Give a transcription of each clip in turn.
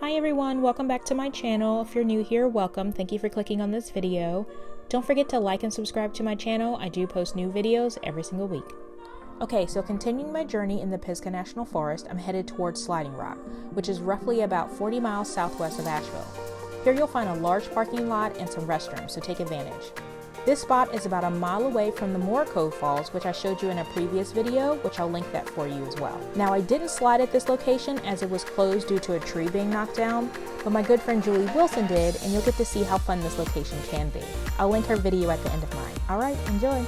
Hi everyone, welcome back to my channel. If you're new here, welcome. Thank you for clicking on this video. Don't forget to like and subscribe to my channel. I do post new videos every single week. Okay, so continuing my journey in the Pisgah National Forest, I'm headed towards Sliding Rock, which is roughly about 40 miles southwest of Asheville. Here you'll find a large parking lot and some restrooms, so take advantage. This spot is about a mile away from the Cove Falls, which I showed you in a previous video, which I'll link that for you as well. Now, I didn't slide at this location as it was closed due to a tree being knocked down, but my good friend Julie Wilson did, and you'll get to see how fun this location can be. I'll link her video at the end of mine. All right, enjoy.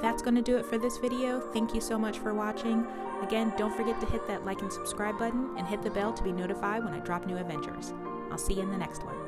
That's going to do it for this video. Thank you so much for watching. Again, don't forget to hit that like and subscribe button and hit the bell to be notified when I drop new adventures. I'll see you in the next one.